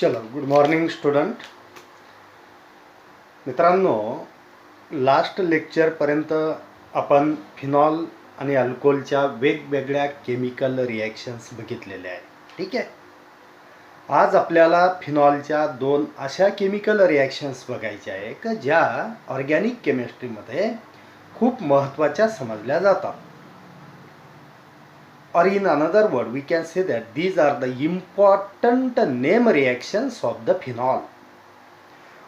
चलो good morning student. मित्रांनो, last लेक्चरपर्यंत आपण फिनॉल आणि अल्कोहोलच्या वेगवेगळ्या केमिकल रिॲक्शन्स बघितलेल्या आहेत. ठीक आहे. आज आपल्याला फिनॉलच्या दोन अशा केमिकल रिॲक्शन्स बघायच्या आहे की ज्या ऑर्गॅनिक केमिस्ट्रीमध्ये खूप महत्त्वाच्या समजल्या जातात. Or in another word, we can say that these are the important name reactions of the phenol.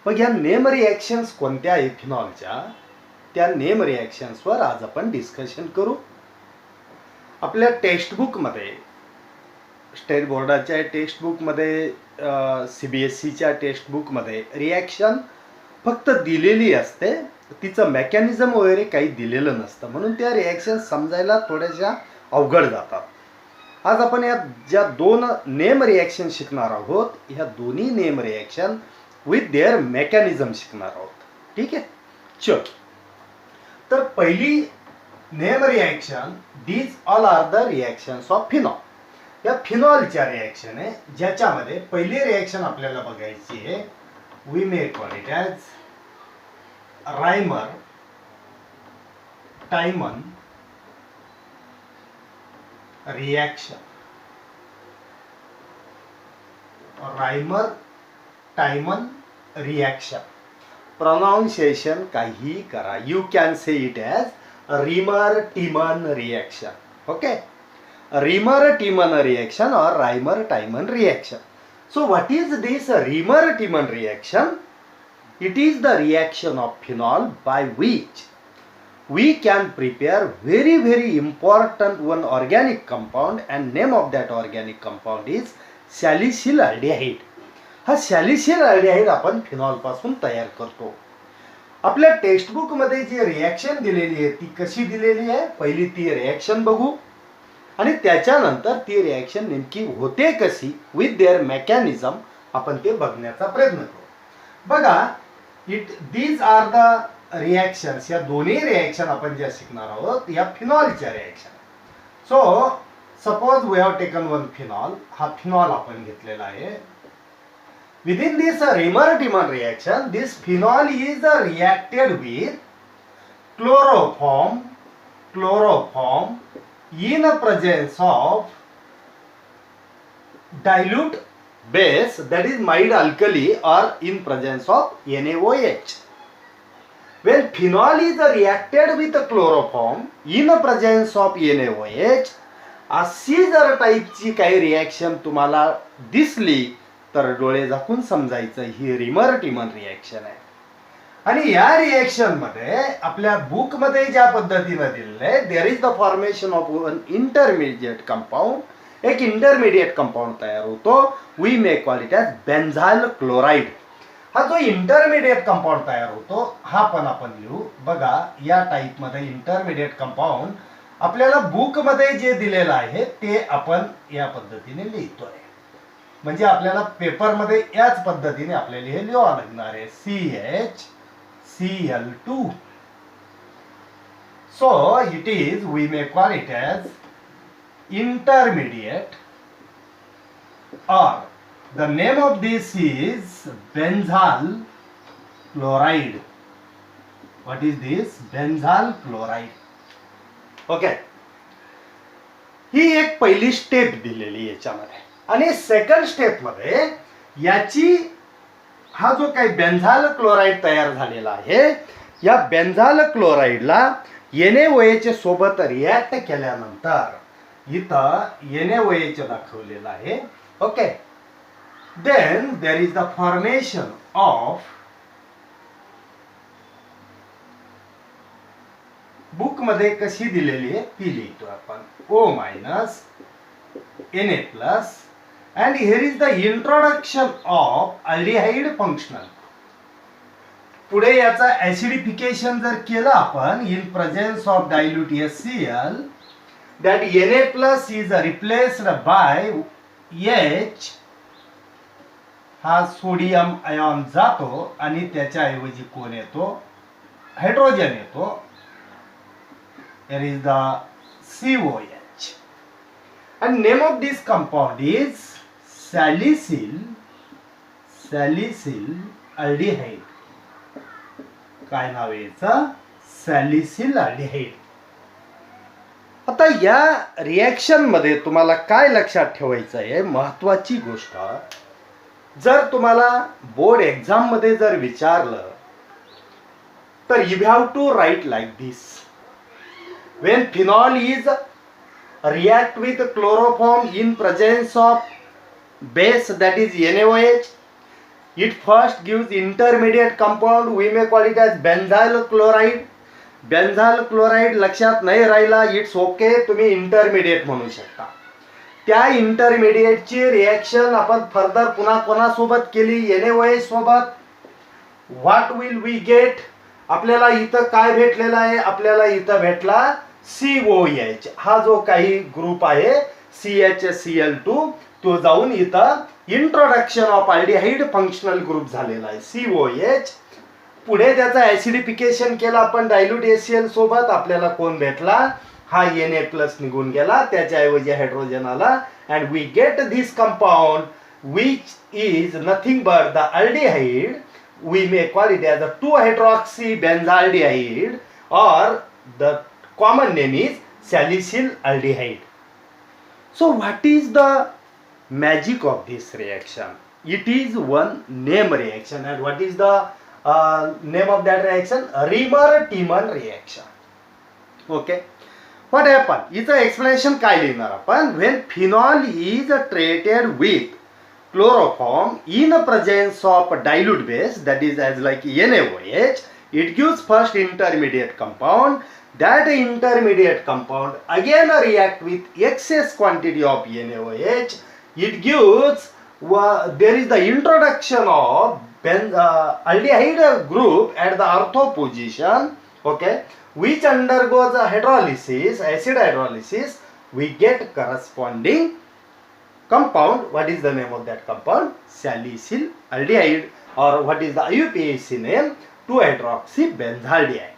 मग या नेम रिॲक्शन्स कोणत्या आहेत फिनॉलच्या, त्या नेम रिॲक्शन्सवर आज आपण डिस्कशन करू. आपल्या टेक्स्टबुकमध्ये, स्टेट बोर्डाच्या टेक्स्टबुकमध्ये, CBSEच्या टेक्स्टबुकमध्ये रिॲक्शन फक्त दिलेली असते, तिचं मेकॅनिझम वगैरे काही दिलेलं नसतं, म्हणून त्या रिॲक्शन समजायला थोड्याशा अवघड जातात. आज आपण या ज्या दोन नेम रिॲक्शन शिकणार आहोत, ह्या दोन्ही name reaction with their mechanism शिकणार आहोत. ठीक आहे. चल, तर पहिली name reaction, these all are the reactions of phenol. या फिनॉलच्या रिॲक्शन आहे, ज्याच्यामध्ये पहिली रिॲक्शन आपल्याला बघायची आहे. We may call it as Reimer Tiemann reaction. Reimer Tiemann reaction. Pronunciation काही करा. You can say it as Reimer Tiemann reaction. Okay. Reimer Tiemann reaction और Reimer Tiemann reaction. So what is this Reimer Tiemann reaction? It is the reaction of phenol by which we can prepare very important one organic compound, and name of that organic compound is salicylaldehyde. हा सॅलिसिलॅल्डिहाइड आपण phenol पासून तयार करतो. आपल्या textbook मध्ये जी reaction दिलेली आहे ती कशी दिलेली आहे, पहिली ती रिॲक्शन बघू आणि त्याच्यानंतर ती रिॲक्शन नेमकी होते कशी विथ देअर मेकॅनिझम आपण ते बघण्याचा प्रयत्न करू. बघा, these are the reactions. या दोन्ही रिॲक्शन आपण ज्या शिकणार आहोत या फिनॉलच्या reaction. So suppose we have taken one phenol. हा फिनॉल आपण घेतलेला आहे. Within this Reimer Tiemann reaction, this phenol is reacted with chloroform in presence of dilute base, that is mild alkali, or in presence of NaOH. When phenol is reacted with chloroform in presence of NaOH, अशी जर टाईपची काही reaction तुम्हाला दिसली तर डोळे झाकून समजायचं ही रिमर टिमन रिॲक्शन आहे. आणि या रिॲक्शन मध्ये आपल्या बुक मध्ये ज्या पद्धतीने दिलेले, there is the formation of one intermediate compound. एक इंटरमिडिएट कंपाऊंड तयार होतो. We may call it as benzyl chloride. हा जो इंटरमिडिएट कंपाऊंड तयार होतो हा पण आपण लिहू. बघा, या टाईप मध्ये इंटरमिडिएट कंपाऊंड आपल्याला बुक मध्ये जे दिलेलं आहे ते आपण या पद्धतीने लिहितोय. म्हणजे आपल्याला पेपर मध्ये याच पद्धतीने आपल्याला हे लिहावं लागणार आहे. CHCl2. So it is, we may call it as intermediate, or the name of this is benzyl chloride. What is this? Benzyl chloride. Okay. ही एक पहिली स्टेप दिलेली याच्यामध्ये. आणि सेकंड स्टेप मध्ये याची हा जो काही बेन्झाइल क्लोराइड तयार झालेला आहे, या बेन्झाइल क्लोराइडला NaOH सोबत रिॲक्ट केल्यानंतर इथं NaOH दाखवलेला आहे. Okay. Then there is the formation of, book मध्ये कशी दिलेली आहे ती लिहितो आपण. O- Na+, and here is the introduction of aldehyde functional. पुढे याचा ऍसिडिफिकेशन जर केलं आपण in presence of dilute HCl, that Na+ is replaced by H. हा सोडियम आयॉन जातो आणि त्याच्याऐवजी कोण येतो, हायड्रोजन येतो. Here is the COH. And name of this compound is salicyl salicyl aldehyde. काय नाव आहे याचं? Salicyl aldehyde. आता या रिॲक्शन मध्ये तुम्हाला काय लक्षात ठेवायचं आहे, महत्वाची गोष्ट, जर तुम्हाला बोर्ड एक्झाम मध्ये जर विचारलं तर you have to write like this. When phenol is react with chloroform in presence of base, that is NaOH, it first gives intermediate compound. We may call it as benzyl chloride. Benzyl chloride लक्षात नाही राहिला, it's okay, तुम्ही intermediate म्हणू शकता. त्या इंटरमिडिएटची reaction आपण further पुन्हा कोणासोबत केली? NaOH सोबत. What will we get? आपल्याला इथं काय भेटलेला आहे? आपल्याला इथं भेटला COH. हा जो काही ग्रुप आहे CHCl2, तो जाऊन इथं introduction of aldehyde functional group झालेला आहे COH. पुढे त्याचा ऍसिडिफिकेशन केला आपण डायल्यूट HCl सोबत, आपल्याला कोण भेटला? हा Na+ निघून गेला, त्याच्याऐवजी हायड्रोजन आला, and we get this compound which is nothing but the aldehyde. We may call it as a 2-hydroxy benzaldehyde, or the common name is salicyl aldehyde. So what is the magic of this reaction? It is one name reaction. And what is the name of that reaction? Riemer-Tiemann reaction. Okay. What happened? Its explanation काय लिहिणार आपण? When phenol is treated with chloroform in presence of dilute base, that is as like NaOH, it gives first intermediate compound. That intermediate compound again react with excess quantity of NaOH. It gives there is the introduction of aldehyde group at the ortho position, okay, which undergoes a hydrolysis, acid hydrolysis. We get corresponding compound. What is the name of that compound? Salicyl aldehyde, or what is the IUPAC name? 2-hydroxy benzaldehyde.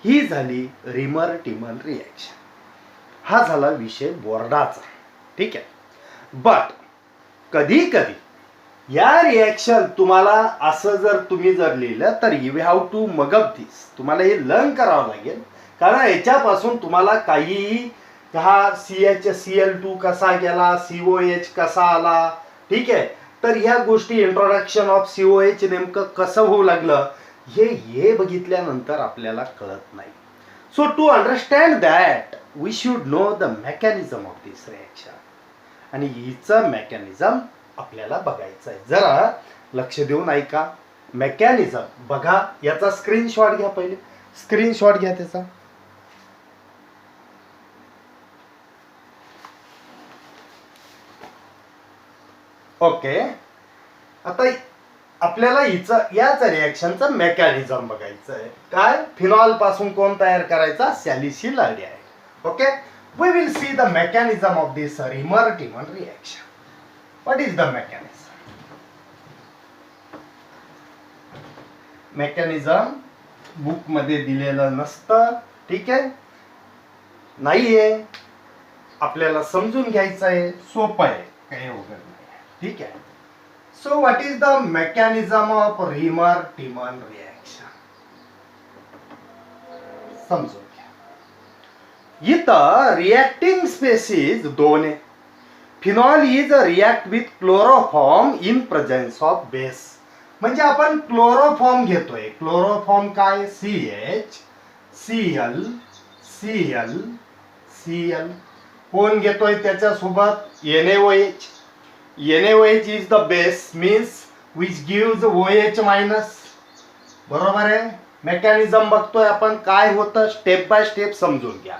ही झाली reamer-Tiemann reaction. हा झाला विषय बोर्डाचा. ठीक आहे. But कधी कधी या रिॲक्शन तुम्हाला असं जर तुम्ही जर लिहिलं तर यू हॅव टू मगअप दिस. तुम्हाला हे लर्न करावं लागेल, कारण याच्यापासून तुम्हाला काही हा CHCl2 कसा गेला, COH कसा आला, ठीक आहे, तर ह्या गोष्टी इंट्रोडक्शन ऑफ COH नेमकं कसं होऊ लागलं हे बघितल्यानंतर आपल्याला कळत नाही. So to understand that we should know the mechanism of this reaction, आणि हिचं मेकॅनिझम आपल्याला बघायचं आहे. जरा लक्ष देऊन ऐका. मेकॅनिझम बघा, याचा स्क्रीनशॉट घ्या. पहिले स्क्रीनशॉट घ्या त्याचा. ओके. आता आपल्याला याच रिॲक्शनचं मेकॅनिझम बघायचं आहे. काय? फिनॉल पासून कोण तयार करायचा? Salicyl aldehyde. Okay. We will see the mechanism of this Reimer Tiemann reaction. What is the mechanism? Mechanism book मध्ये दिलेलं नसतं. ठीक आहे, नाहीये, आपल्याला समजून घ्यायचं आहे. सोपं आहे, काही अवघड नाही. ठीक आहे. So what is the mechanism of Riemer-Tiemann reaction? समजून घ्या. इथं रिॲक्टिंग स्पेसिस दोन आहे. Phenol is react with chloroform in presence of base. म्हणजे आपण क्लोरोफॉर्म घेतोय. क्लोरोफॉर्म काय? CHCl Cl Cl. कोण घेतोय त्याच्यासोबत? NaOH. NaOH is the base, means which gives OH minus. बरोबर आहे. मेकॅनिझम बघतोय आपण. काय होतं स्टेप बाय स्टेप समजून घ्या.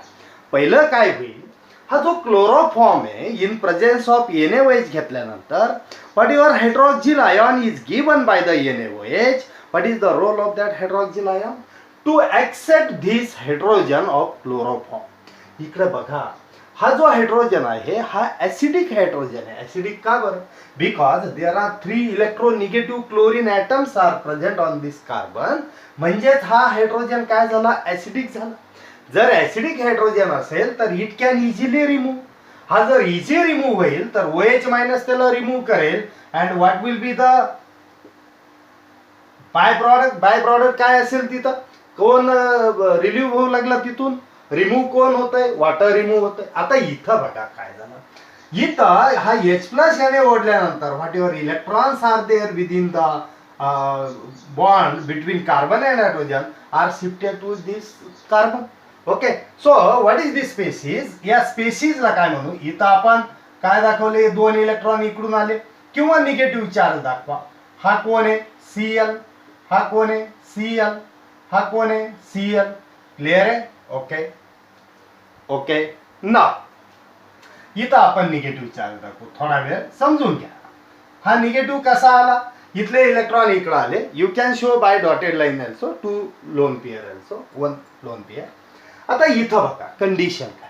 पहिलं काय होईल, हा जो क्लोरोफॉर्म आहे इन प्रेझेन्स ऑफ NaOH घेतल्यानंतर what your hydroxyl ion is given by the NaOH. What is the role of that hydroxyl ion? To accept this hydrogen of chloroform. इकडे बघा, हा जो हायड्रोजन आहे हा ऍसिडिक हायड्रोजन आहे. Acidic का बरं? Because there are 3 electronegative chlorine atoms are present on this carbon. म्हणजेच हा हायड्रोजन काय झाला? ऍसिडिक झाला. जर ऍसिडिक हायड्रोजन असेल तर इट कॅन इझिली रिमूव्ह. हा जर इझी रिमूव्ह होईल तर OH मायनस त्याला रिमूव्ह करेल, and what will be the by product काय असेल तिथं, कोण रिलीव्ह होऊ लागला तिथून, रिमूव्ह कोण होतंय, वॉटर रिमूव्ह होतंय. आता इथं बघा काय झालं, इथं हा H प्लस याने ओढल्यानंतर what your electrons are there within the bond between carbon and hydrogen are shifted to this carbon. Okay, so what is this species, या स्पेसिसला काय म्हणू, इथं आपण काय दाखवले, 2 इलेक्ट्रॉन इकडून आले किंवा निगेटिव्ह चार्ज दाखवा. हा कोण आहे Cl, हा कोण आहे Cl, हा कोण आहे Cl. क्लिअर आहे. ओके ओके, ना इथं आपण निगेटिव्ह चार्ज दाखवू, थोडा वेळ समजून घ्या. हा निगेटिव्ह कसा आला, इथले इलेक्ट्रॉन इकडे आले. You can show by dotted line also, 2 lone pair also, 1 lone pair. आता इथं बघा कंडिशन काय,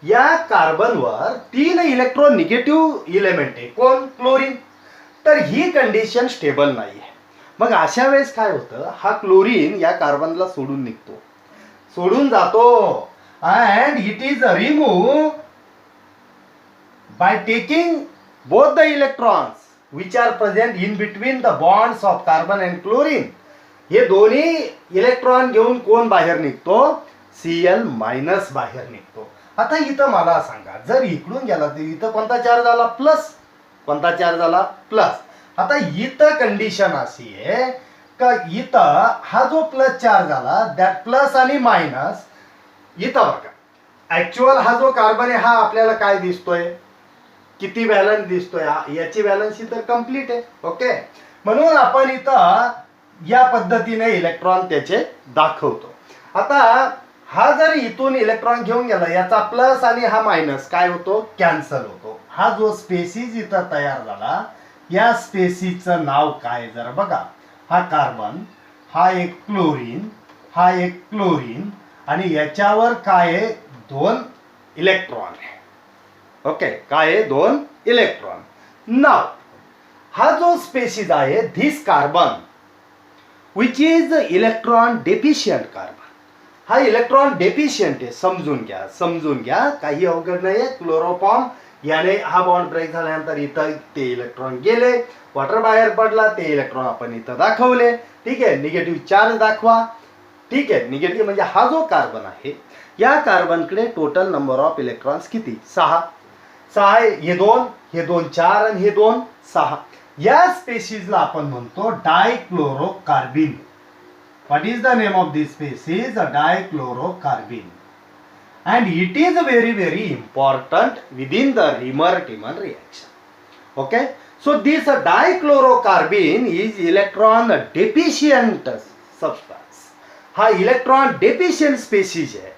या कार्बनवर 3 इलेक्ट्रॉन निगेटिव्ह इलेमेंट आहे, कोण, क्लोरीन. तर ही कंडिशन स्टेबल नाही आहे. मग अशा वेळेस काय होतं, हा क्लोरीन या कार्बनला सोडून निघतो, सोडून जातो, and it is remove by taking both the electrons which are present in between the bonds of carbon and chlorine. हे दोन्ही इलेक्ट्रॉन घेऊन कोण बाहेर निघतो, Cl मायनस बाहेर निघतो. आता इथं मला सांगा, जर इकडून गेला तर इथं कोणता चार्ज आला, प्लस. कोणता चार्ज आला, प्लस. आता इथं कंडिशन अशी आहे का, इथं हा जो प्लस चार्ज आला, दॅट प्लस आणि मायनस, इथं बघा ऍक्च्युअल हा जो कार्बन आहे हा आपल्याला काय दिसतोय, किती बॅलन्स दिसतोय, याची बॅलन्स तर कम्प्लीट आहे. ओके, म्हणून आपण इथं या पद्धतीने इलेक्ट्रॉन त्याचे दाखवतो. आता हा जर इथून इलेक्ट्रॉन घेऊन गेला, याचा प्लस आणि हा मायनस काय होतो, कॅन्सल होतो. हा जो स्पेसिस इथं तयार झाला, या स्पेसिसचं नाव काय, जरा बघा, हा कार्बन, हा एक क्लोरीन, हा एक क्लोरीन, आणि याच्यावर काय आहे, 2 इलेक्ट्रॉन आहे. ओके, काय आहे, 2 इलेक्ट्रॉन. नाव हा जो स्पेसिस आहे, this carbon which is electron deficient carbon, हा इलेक्ट्रॉन डेफिशियंट आहे. समजून घ्या, काही अवघड नाही आहे. क्लोरोफॉर्म याने हा बॉन्ड ब्रेक झाल्यानंतर इथं ते इलेक्ट्रॉन गेले, वॉटर बाहेर पडला, ते इलेक्ट्रॉन आपण इथं दाखवले. ठीक आहे, निगेटिव्ह चार्ज दाखवा. ठीक आहे, निगेटिव्ह म्हणजे हा जो कार्बन आहे, या कार्बनकडे टोटल नंबर ऑफ इलेक्ट्रॉन्स किती, 6. हे 2 4 आणि हे 2 6. या स्पेसिसला आपण म्हणतो dichlorocarbene. What is the name of this species, a dichlorocarbene. and it is very important within the Reamer-Tiemann reaction. Okay, so this dichlorocarbene is electron deficient substance. हा electron deficient species है.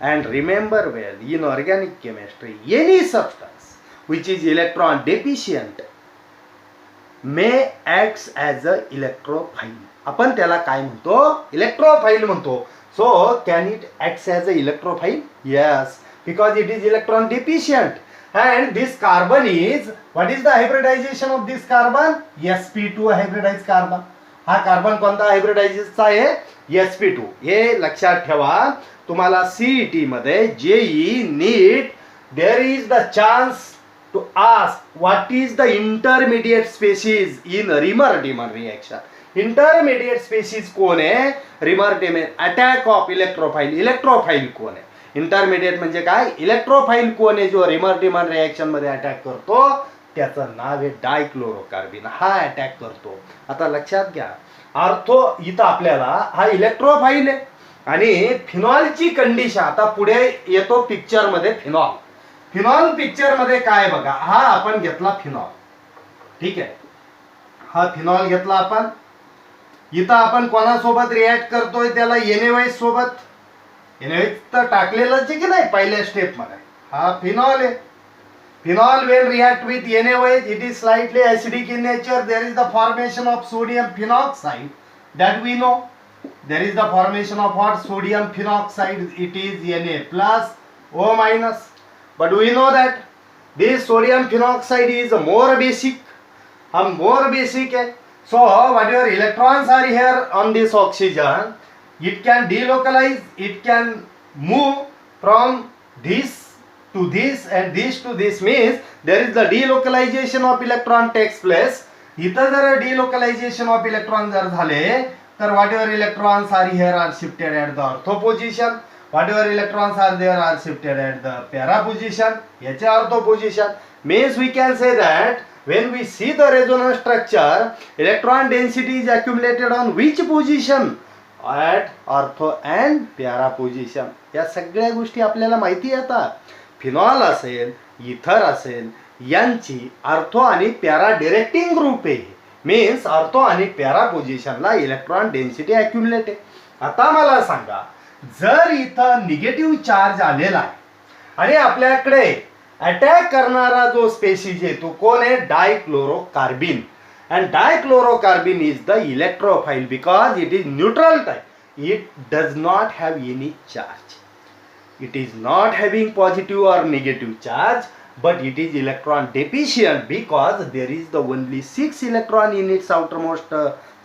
And remember well, in organic chemistry, any substance which is electron deficient may acts as a electrophile. आपण त्याला काय म्हणतो, electrophile म्हणतो. So can it acts as a electrophile? Yes, because it is electron deficient. And this carbon is, what is the hybridization of this carbon? sp2 hybridized carbon. हा carbon कोणता हायब्रिडायझेशनचा आहे, sp2. हे लक्षात ठेवा, तुम्हाला CET मध्ये JEE NEET there is the chance to ask what is the intermediate species in Reamer-Tiemann reaction. Intermediate species कोण आहे, Reamer-Tiemann attack of electrophile. Electrophile कोण आहे, इंटरमीडिएट म्हणजे काय, इलेक्ट्रोफाइल कोण आहे जो Reamer-Tiemann रिएक्शन मध्ये अटॅक करतो, त्याचं नाव आहे डायक्लोरोकार्बिन. हा अटॅक करतो. आता लक्षात घ्या, अर्थो इथं आपल्याला हा इलेक्ट्रोफाइल आहे आणि फिनॉलची कंडिशन. आता पुढे येतो पिक्चर मध्ये फिनॉल. फिनॉल पिक्चर मध्ये काय बघा, हा आपण घेतला फिनॉल. ठीक आहे, हा फिनॉल घेतला आपण. इथं आपण कोणासोबत रिॲक्ट करतोय, त्याला NaOH सोबत. NaOH तर टाकलेलंच आहे की नाही पहिल्या स्टेप मध्ये. हा फिनॉल आहे. Phenol when react with NaOH, it is slightly acidic in nature. There is the formation of sodium phenoxide, that we know. There is the formation of what, sodium phenoxide. It is Na plus O minus. But we know that this sodium phenoxide is more basic. हम more basic है. So whatever electrons are here on this oxygen, it can delocalize, it can move from this to this and this to this, means there is the delocalization of electron takes place. इथं जर डिलोकलायझेशन of electron जर झाले तर whatever electrons are here are shifted at the ortho position, whatever electrons are there are shifted at the para position, याचे ortho position. Means we can say that when we see the resonance structure, electron density is accumulated on which position? At ortho and para position. या सगळ्या गोष्टी आपल्याला माहिती येतात. Phenol असेल, इथर असेल, यांची ऑर्थो आणि पॅरा डिरेक्टिंग ग्रुप आहे. मीन्स ऑर्थो आणि पॅरा पोझिशनला इलेक्ट्रॉन डेन्सिटी अॅक्युमुलेट आहे. आता मला सांगा, जर इथं निगेटिव्ह चार्ज आलेला आहे आणि आपल्याकडे अटॅक करणारा जो स्पेसिस आहे तो कोण आहे? Dichlorocarbene. And dichlorocarbene is the electrophile because it is neutral type. It does not have any charge. It is not having positive or negative charge, but it is electron deficient because there is the only 6 electron in its outermost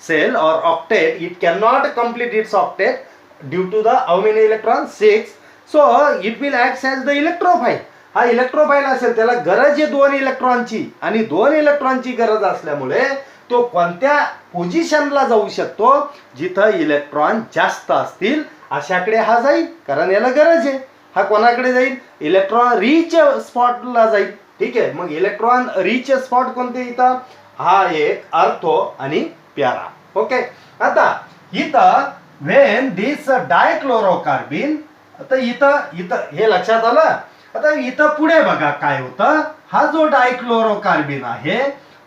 cell or octet. It cannot complete its octet due to the how many electrons? 6. So it will act as the electrophile. हा electrophile असेल, त्याला गरज आहे 2 इलेक्ट्रॉनची आणि 2 इलेक्ट्रॉनची गरज असल्यामुळे तो कोणत्या पोझिशनला जाऊ शकतो? जिथं इलेक्ट्रॉन जास्त असतील अशाकडे हा जाईल, कारण याला गरज आहे. हा कोणाकडे जाईल? इलेक्ट्रॉन रिच स्पॉटला जाईल. ठीक आहे, मग इलेक्ट्रॉन रिच स्पॉट कोणते इथं? हा एक ऑर्थो आणि पॅरा. ओके, आता इथं व्हेन दिस डायक्लोरोकार्बिन, आता इथं हे लक्षात आलं. आता इथं पुढे बघा काय होतं. हा जो डायक्लोरोकार्बिन आहे,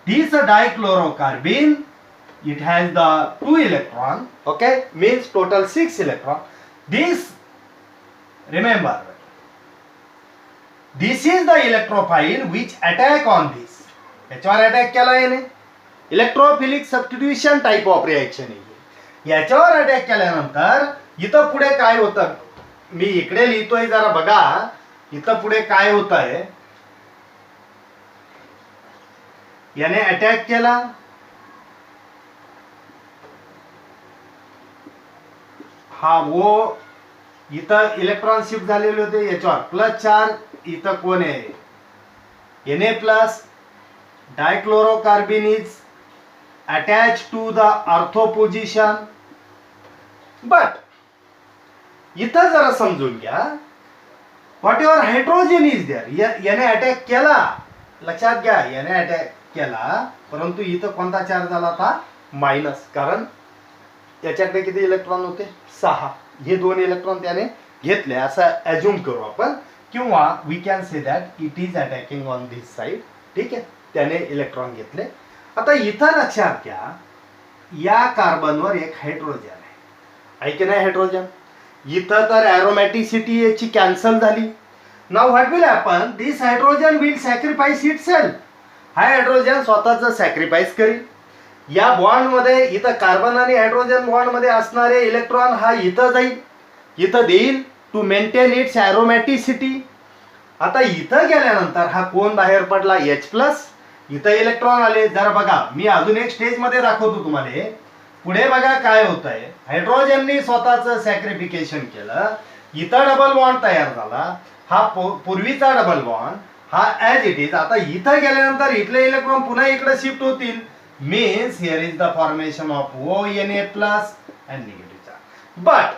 दिस डायक्लोरोकार्बिन, it has the 2 electron, okay, means total 6 electron. This, remember, this is the electrophile which attack on this. याच्यावर अटॅक केला याने. Electrophilic substitution type of reaction आहे. याच्यावर अटॅक केल्यानंतर इथं पुढे काय होतं? मी इकडे लिहितोय, जरा बघा इथं पुढे काय होत आहे. याने अटॅक केला, हा वो इथं इलेक्ट्रॉन शिफ्ट झालेले होते, याच्यावर प्लस चार्ज. इथं कोण आहे? Na plus. Dichlorocarbene is attach to the ortho position. But इथं जरा समजून घ्या, whatever hydrogen is there, याने अटॅक केला. लक्षात घ्या, याने अटॅक केला, परंतु इथं कोणता चार्ज झाला होता? मायनस. कारण याच्याकडे किती इलेक्ट्रॉन होते? 6. हे 2 इलेक्ट्रॉन त्याने घेतले असं ॲज्युम करू आपण, किंवा we can say that it is attacking on this side. ठीक आहे, त्याने इलेक्ट्रॉन घेतले. आता इथं लक्षात घ्या, या कार्बनवर एक हायड्रोजन आहे की नाही? हायड्रोजन इथं तर ॲरोमॅटिसिटी याची कॅन्सल झाली. Now what will happen? This hydrogen will sacrifice itself. हा हायड्रोजन स्वतःच सॅक्रिफाईस करेल. या बॉन्ड मध्ये इथं कार्बन आणि हायड्रोजन बॉन्ड मध्ये असणारे इलेक्ट्रॉन हा इथं जाईल, इथं देईल टू मेंटेन इट्स ॲरोमॅटिसिटी. आता इथं गेल्यानंतर हा कोण बाहेर पडला? H+. इथं इलेक्ट्रॉन आले. जरा बघा, मी अजून एक स्टेज मध्ये दाखवतो तुम्हाला. पुढे बघा काय होत आहे. हायड्रोजननी स्वतःच सॅक्रिफिकेशन केलं, इथं डबल बॉन्ड तयार झाला. हा पूर्वीचा डबल बॉन्ड हा ॲज इट इज. आता इथं गेल्यानंतर इथले इलेक्ट्रॉन पुन्हा इकडे शिफ्ट होतील. Means here is the formation of Na+ and negative charge. But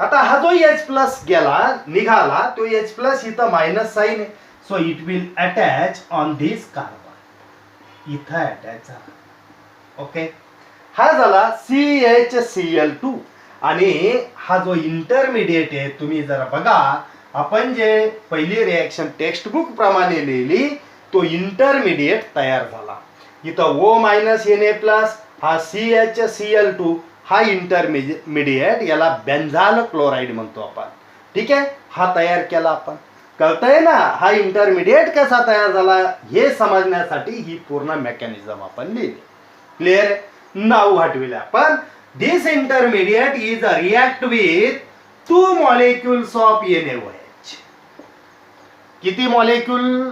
आता हा जो H+ गेला, निघाला, तो H+ इथं मायनस साईन आहे. So it will attach on this carbon. इथं अटॅच झाला. ओके, हा झाला CHCl2. आणि हा जो इंटरमिडिएट आहे, तुम्ही जरा बघा, आपण जे पहिली रिएक्शन टेक्स्ट बुक प्रमाणे लिहिली, तो इंटरमिडिएट तयार झाला. इथं O-Na+, हा CHCl2, हा इंटरमिडिएट, याला बेन्झाल क्लोराइड म्हणतो आपण. ठीक आहे, हा तयार केला आपण. कळतंय ना हा इंटरमिडिएट कसा तयार झाला हे समजण्यासाठी ही पूर्ण मेकॅनिझम आपण लिहिली. Clear? Now what will happen? This intermediate is react with 2 molecules of NaOH. किती मॉलिक्युल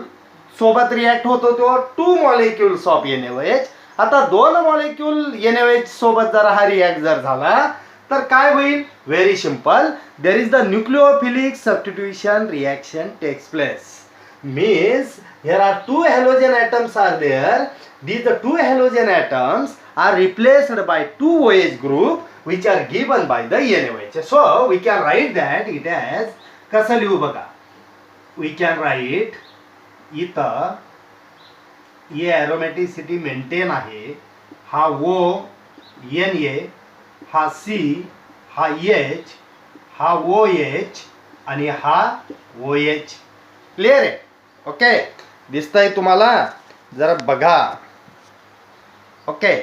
सोबत रिएक्ट होतो? तो 2 मॉलिक्युल्स ऑफ NaOH. आता 2 मॉलिक्युल NaOH सोबत जर हा रिएक्ट जर झाला तर काय होईल? Very simple, there is the nucleophilic substitution reaction takes place. means here are two halogen atoms are there. These two halogen atoms are replaced by two OH group which are given by the NaOH. So we can write that it as कसं लिहू बघा. We can write इथं ये aromaticity maintain आहे. हा O Na, हा C, हा H, हा OH आणि हा OH. क्लिअर आहे? ओके, दिसतंय तुम्हाला? जरा बघा. ओके,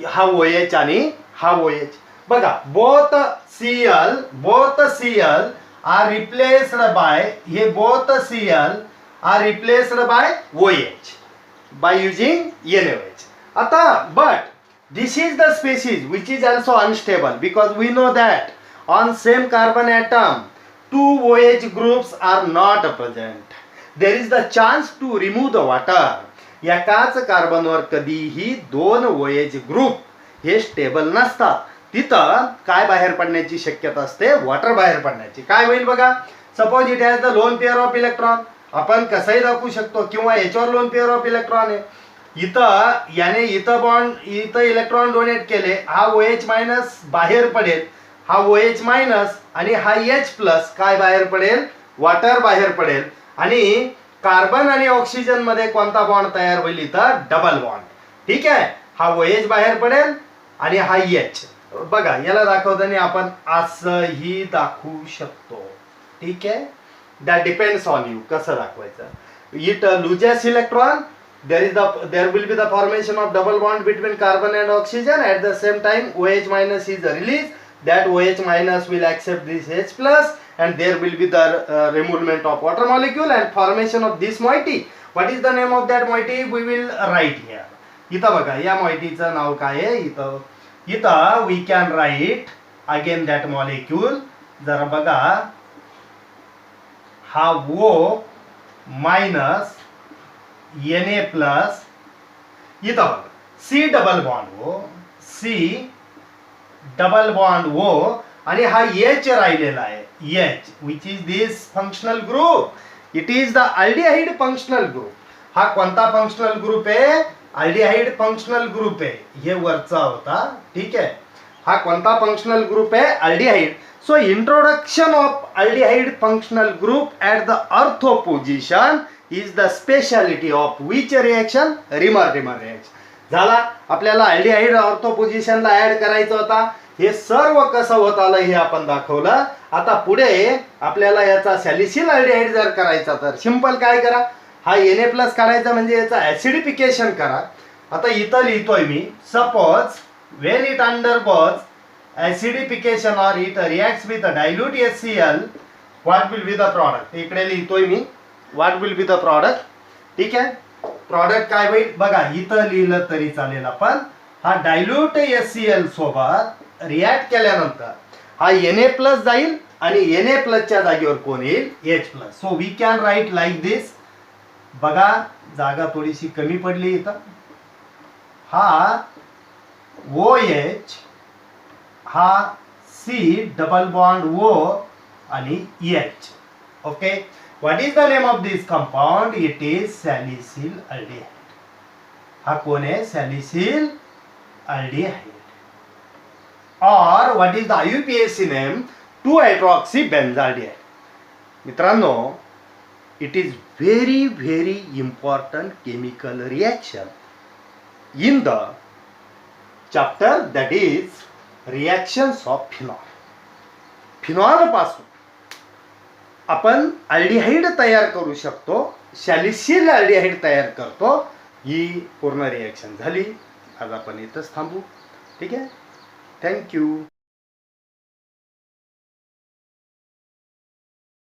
हा OH आणि हा OH बघा. both Cl are replaced by हे both Cl are replaced by OH by using NaOH. आता but this is the species which is also unstable because we know that on same carbon atom two OH groups are not present. There is the chance to remove the water. एकाच कार्बनवर कधीही दोन OH group हे stable नसतात. तिथं काय बाहेर पडण्याची शक्यता असते? वॉटर बाहेर पडण्याची. काय होईल बघा. Suppose it has the lone pair of electron. आपण कसंही दाखवू शकतो किंवा याच्यावर लोन पेअर ऑफ इलेक्ट्रॉन आहे. इथं याने इथं बॉन्ड इथं इलेक्ट्रॉन डोनेट केले. हा OH मायनस बाहेर पडेल. हा OH मायनस आणि हा H प्लस काय बाहेर पडेल? वॉटर बाहेर पडेल. आणि कार्बन आणि ऑक्सिजन मध्ये कोणता बॉन्ड तयार होईल? इथं डबल बॉन्ड. ठीक आहे. हा OH बाहेर पडेल आणि हा H. बघा, याला दाखवताना आपण असंही दाखवू शकतो. ठीक आहे. दॅट डिपेंड्स ऑन यू कसं दाखवायचं. It loses electron. there will be the formation of double bond between carbon and oxygen. At the same time OH minus is released. That OH minus will accept this H plus and there will be the removal of water molecule and formation of this moiety. What is the name of that moiety? We will write here. इथं बघा, या मोइटीचं नाव काय आहे? इथं we can write again that molecule. जरा बघा, हा O minus Na plus इथं बघा C double bond O, C double bond O आणि हा H राहिलेला आहे. H which is this functional group. It is the aldehyde functional group. हा कोणता फंक्शनल ग्रुप आहे? अल्डिहाइड फंक्शनल ग्रुप आहे. हे वरचा होता. ठीक आहे. हा कोणता फंक्शनल ग्रुप आहे? Aldehyde. So introduction of aldehyde functional group at the ortho position is the speciality of which reaction? Remer reaction. झाला. आपल्याला अल्डिहाइड ऑर्थो पोझिशनला ऍड करायचं होता. हे सर्व कसं होत आलं हे आपण दाखवलं. आता पुढे आपल्याला याचा सॅलिसिल अल्डिहाइड जर करायचा तर सिंपल काय करा, हा Na प्लस काढायचा म्हणजे याचा ऍसिडिफिकेशन करा. आता इथं लिहितोय मी, suppose when it undergoes acidification or it reacts with a dilute HCl, what will be the product? इकडे लिहितोय मी what will be the product. ठीक आहे. प्रॉडक्ट काय होईल बघा, इथं लिहिलं तरी चालेल. आपण हा डायल्यूट HCl सोबत रिॲक्ट केल्यानंतर हा Na प्लस जाईल आणि Na प्लसच्या जागेवर कोण येईल? H plus. So we can write like this. बघा, जागा थोडीशी कमी पडली इथं. हा OH, हा C डबल बॉन्ड O आणि H. Okay. What is the name of this compound? It is salicyl aldehyde. हा कोण आहे? salicyl aldehyde. Or what is the IUPAC name? 2-hydroxybenzaldehyde. मित्रांनो, it is very very important chemical reaction in the chapter that is reactions of phenol. Phenol पासून आपण aldehyde तयार करू शकतो, सॅलिसिल aldehyde तयार करतो. ही पूर्ण रिॲक्शन झाली. आज आपण इथंच थांबू. ठीक आहे. थँक्यू.